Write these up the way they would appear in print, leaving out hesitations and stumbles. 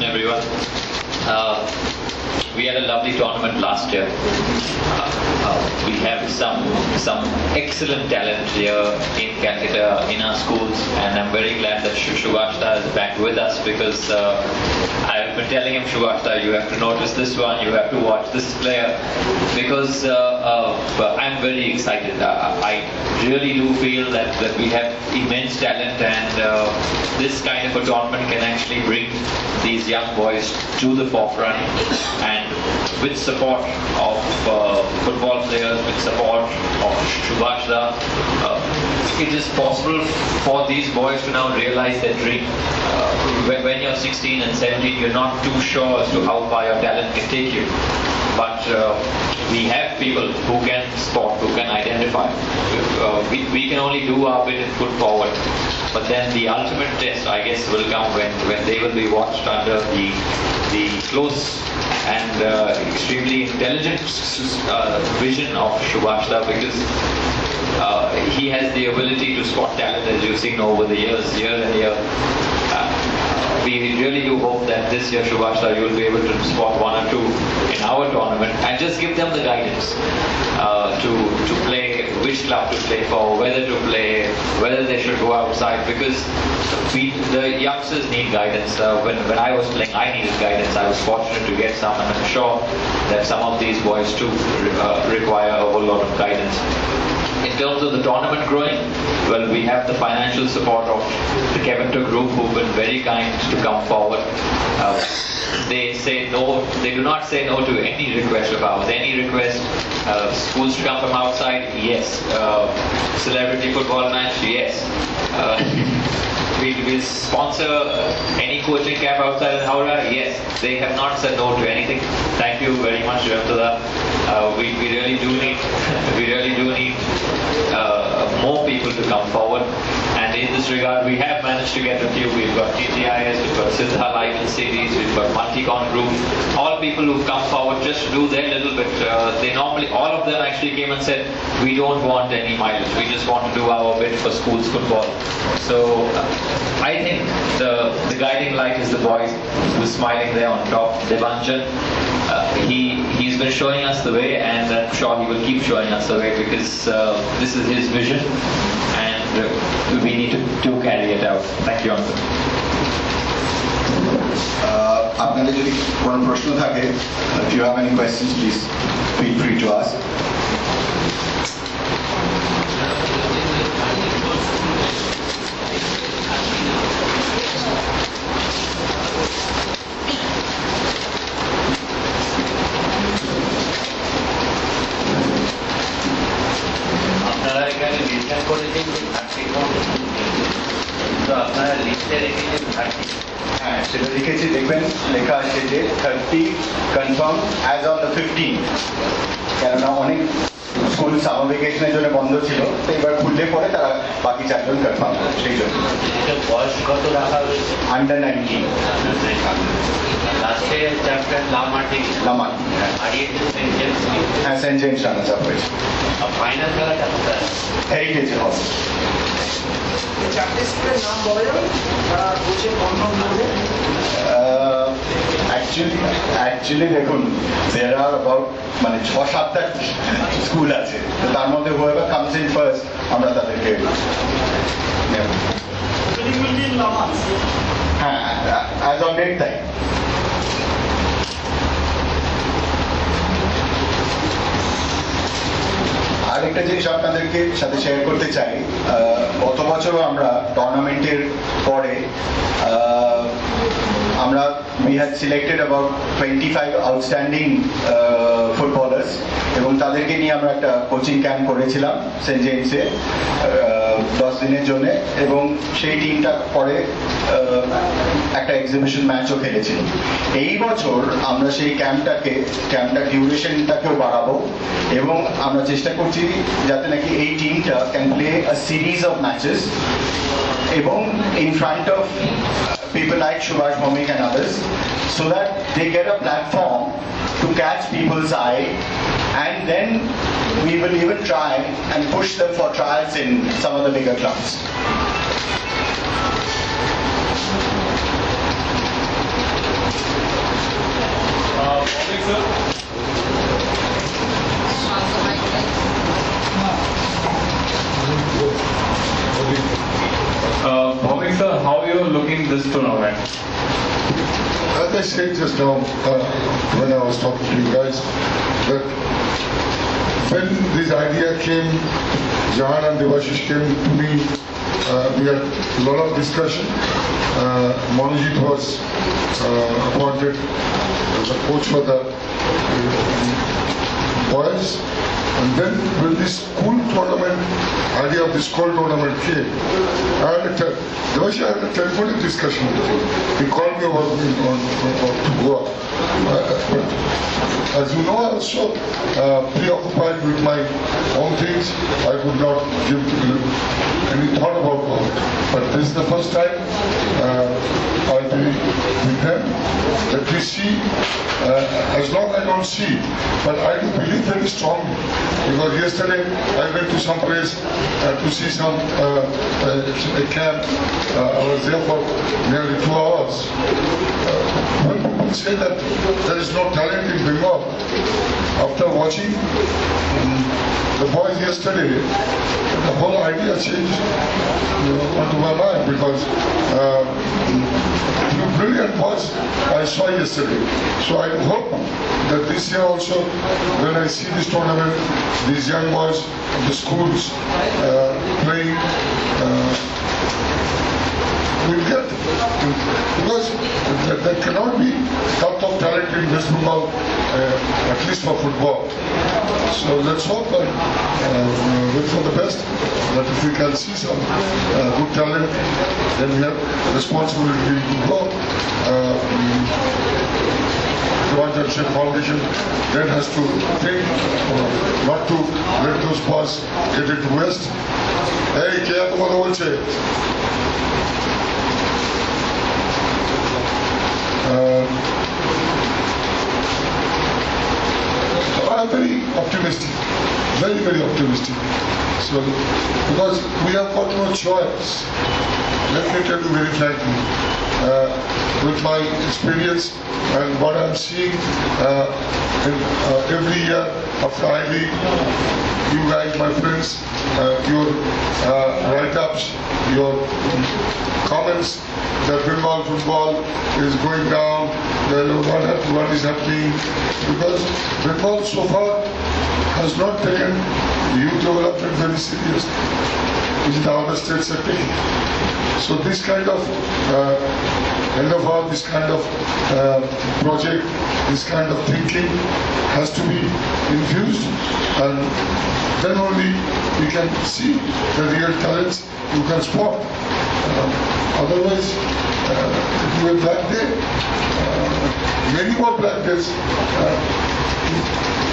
Everyone. We had a lovely tournament last year. We have some excellent talent here in Calcutta, in our schools, and I'm very glad that Shubhashta is back with us because I've been telling him, Shubhashta, you have to notice this one, you have to watch this player, because I'm very excited. I really do feel that we have immense talent, and this kind of a tournament can actually bring these young boys to the forefront, and with support of football players, with support of Shubhashda, it is possible for these boys to now realize their dream. When you're 16 and 17, you're not too sure as to how far your talent can take you. But we have people who can spot, who can identify. We can only do our bit and put forward. But then the ultimate test, I guess, will come when they will be watched under the close and extremely intelligent vision of Shubhashda, because he has the ability to spot talent, as you've seen over the years, year and year. We really do hope that this year, Shubhashta, you will be able to spot one or two in our tournament and just give them the guidance to play, which club to play for, whether to play, whether they should go outside, because the youngsters need guidance. When I was playing, I needed guidance. I was fortunate to get some, and I'm sure that some of these boys too require a whole lot of guidance. In terms of the tournament growing, well, we have the financial support of the Keventer group, who've been very kind to come forward. They say no, they do not say no to any request of ours. Any request, schools to come from outside, yes. Celebrity football match, yes. We'll sponsor any coaching camp outside in Howrah, yes. They have not said no to anything. Thank you very much, Ramtada. We really do need more people to come forward, and in this regard we have managed to get a few. We've got TGIS, we've got Siddha Life and Cities, we've got Multicon Group, all people who've come forward just to do their little bit. They normally, all of them actually came and said, we don't want any mileage, we just want to do our bit for schools football. So I think the guiding light is the boy who's smiling there on top, Devanjan. He's been showing us the way, and I'm sure he will keep showing us the way, because this is his vision, and we need to carry it out. Thank you, Uncle. আপনাদের যদি কোনো প্রশ্ন থাকে, if you have any questions, please feel free to ask. হ্যাঁ, সেটা লিখেছি, দেখবেন লেখা আছে যে 30 কনফার্ম অ্যাজ অন দ্য 15, কেননা অনেক স্কুল সামার ভ্যাকেশনের জন্য বন্ধ ছিল, তো এবার খুললে পরে তারা বাকি 4 জন কনফার্ম করে, সেই জন্য। বয়স কত রাখা হয়েছে? আন্ডার 19। লাস্টে চ্যাম্পিয়ন লামাটি, হ্যাঁ, সেন্ট জেমস রানার্স আপ হয়েছে। ফাইনাল খেলাটা কোথায়? হেরিটেজে হবে। অ্যাকচুয়ালি দেখুন, there are about মানে 6-7টা স্কুল আছে, তো তার মধ্যে whoever comes in first আমরা তাদেরকে হ্যাঁ as on date তাই। আরেকটা জিনিস আপনাদেরকে সাথে শেয়ার করতে চাই, গত বছরও আমরা টুর্নামেন্টের পরে আমরা we had selected about 25 outstanding footballers, এবং তাদেরকে নিয়ে আমরা একটা কোচিং ক্যাম্প করেছিলাম সেন্ট জেমসে 10 দিনের জন্য, এবং সেই টিমটা পরে একটা এক্সিবিশন ম্যাচও খেলেছিল। এই বছর আমরা সেই ক্যাম্পটার ডিউরেশনটাকেও বাড়াবো, এবং আমরা চেষ্টা করছি যাতে নাকি এই টিমটা can play a series of matches, এবং in front of people like Subhash Bhomik and others, so that they get a platform to catch people's eye, and then we will even try and push them for trials in some of the bigger clubs. Bhavik sir, how are you looking this tournament? As I said just now, when I was talking to you guys, that when this idea came, Jahan and Devashish came to me, we had a lot of discussion. Monojit was appointed as a coach for the boys. And then when this school tournament, idea of this school tournament came, I had a telephonic discussion with him. He called me about to go up. But as you know, I was so preoccupied with my own things, I could not give any thought about it. But this is the first time I'll be with them. Let me see, as long as I don't see, but I do believe very strongly. Because yesterday I went to some place to see some a camp. I was there for nearly 2 hours. When people say that there is no talent in Bengal, after watching the boys yesterday, the whole idea changed onto my mind because the brilliant boys I saw yesterday. So I hope that this year also, when I see this tournament, these young boys of the schools playing, will get, because there cannot be top talent in West Bengal, at least for football. So let's hope and wait for the best. But if we can see some good talent, then we have responsibility to go. The Foundation then has to think not to let those boys get into West. Hey, কে এত কথা বলছে? I'm very optimistic, very, very optimistic. So, because we have got no choice. Let me tell you very frankly, with my experience and what I'm seeing every year after I leave, you guys, my friends, your write-ups, your comments that Bengal football is going down, what is happening, because Bengal so far has not taken youth development very seriously, which the other states are taking. So this kind of this kind of project, this kind of thinking has to be infused, and then only we can see the real talents you can spot. Otherwise, it will be a black day. Many more black days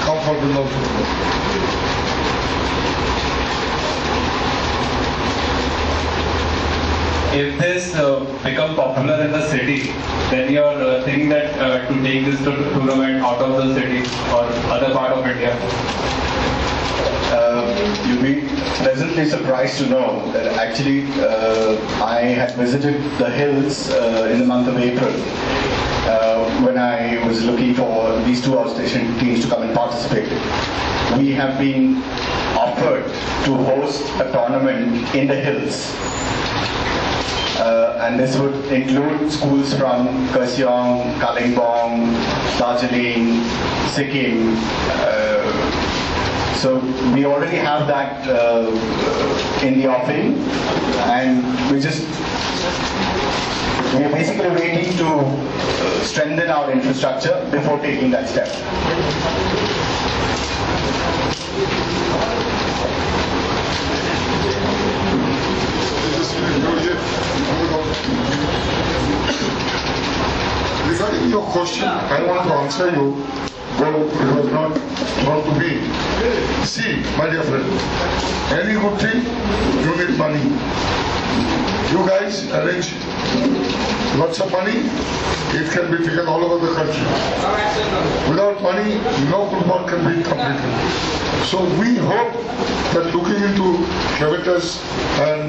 come for Bengal football. If this become popular in the city, then you're thinking that to take this tournament out of the city or other part of India? You'll be pleasantly surprised to know that actually I had visited the hills in the month of April when I was looking for these two outstation teams to come and participate. We have been offered to host a tournament in the hills. And this would include schools from Kurseong, Kalimpong, Darjeeling, Sikkim. So we already have that in the offing, and we're basically waiting to strengthen our infrastructure before taking that step. Regarding your question, I want to answer you, though it was not thought to be. See, my dear friend, any good thing, you need money. You guys arrange lots of money, it can be taken all over the country. Without money, no football can be completed. So we hope that looking into Keventer's and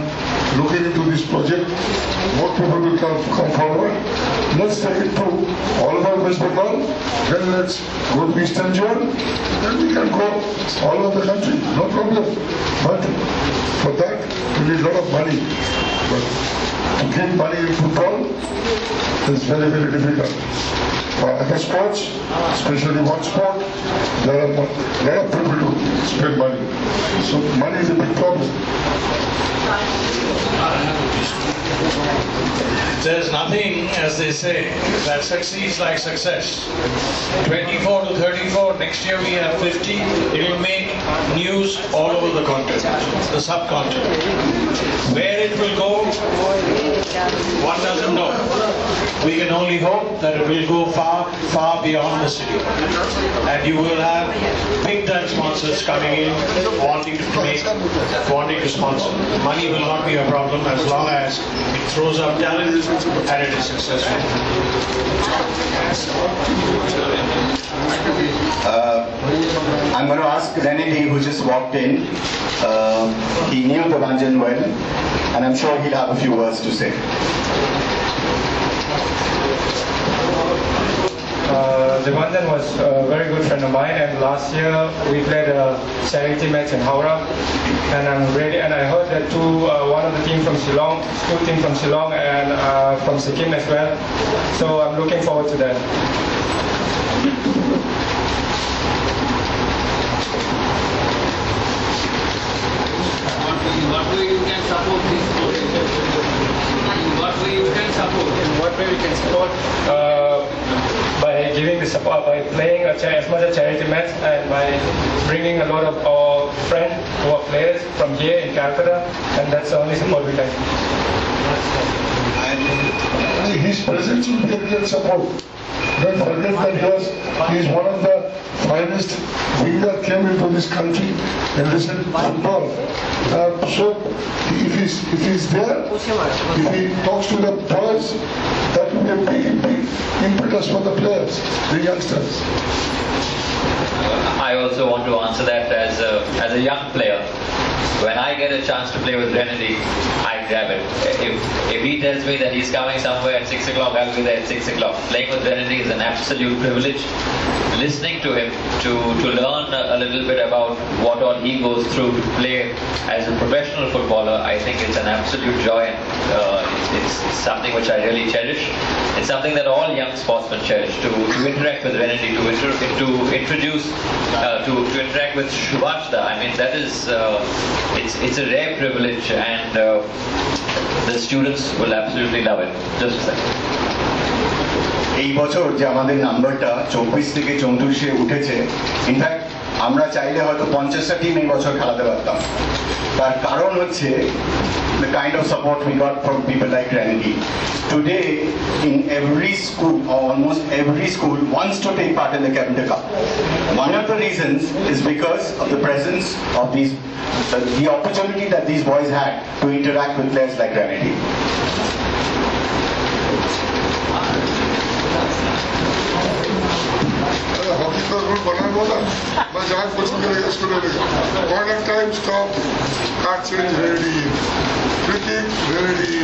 looking into this project, more people will come forward. Let's take it to all of our West Bengal, then let's go to Eastern Zone, then we can go all over the country, no problem. But for that, we need a lot of money. But to get money in football is very, very difficult. For other sports, especially one sport, there are a lot of people who spend money. So money is a big problem. There's nothing, as they say, that succeeds like success. 24 to 34, next year we have 50. It will make news all over the continent, the subcontinent. Where it will go, one doesn't know. We can only hope that it will go far, far beyond the city. And you will have big time sponsors coming in, wanting to sponsor. Money will not be a problem as long as it throws up talent and it is successful. I'm going to ask Renedy, who just walked in. He knew the Vanjan well, and I'm sure he'll have a few words to say. Keventer was a very good friend of mine, and last year we played a charity match in Howrah, and I heard that one of the team from Shillong, school team from Shillong, and from Sikkim as well. So I'm looking forward to that. What way you can support this sport? What way you can support? In what way we can support? By giving the support, by playing as much a charity match, and by bringing a lot of our friends who are players from here in Calcutta, and that's the only support we can. His presence will be a great support. Don't forget that he is one of the finest wingers came into this country and listened to football. So if he's there, if he talks to the boys, that will be a big impetus for the players, the youngsters. I also want to answer that as a young player. When I get a chance to play with Renedy, I grab it. If he tells me that he's coming somewhere at 6 o'clock, I'll be there at 6 o'clock. Playing with Renedy is an absolute privilege. Listening to him, to learn a little bit about what all he goes through to play as a professional footballer, I think it's an absolute joy, and it's something which I really cherish. It's something that all young sportsmen cherish, to interact with Renedy, to introduce, to interact with Shubhashda. I mean, that is, it's a rare privilege, and the students will absolutely love it. Just a second. এই বছর যে আমাদের নাম্বারটা 24 থেকে 34-এ উঠেছে, in fact আমরা চাইলে হয়তো 50টা টিম এই বছর খেলাতে পারতাম। তার কারণ হচ্ছে the kind of support we got from people like Renedy. Today, in every school, or almost every school, wants to take part in the Keventer Cup. One of the reasons is because of the presence of the opportunity that these boys had to interact with players like Renedy. Hockey का rule बना बोला मैं जान बच गया school में corner time stop card change ready free kick ready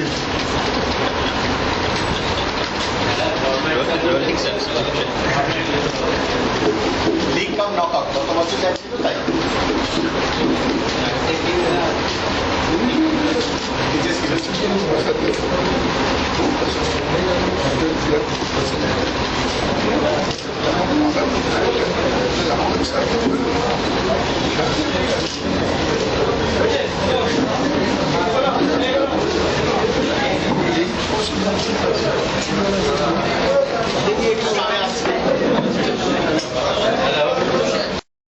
league cup knockout কত বছর যাচ্ছিল তাই Just give us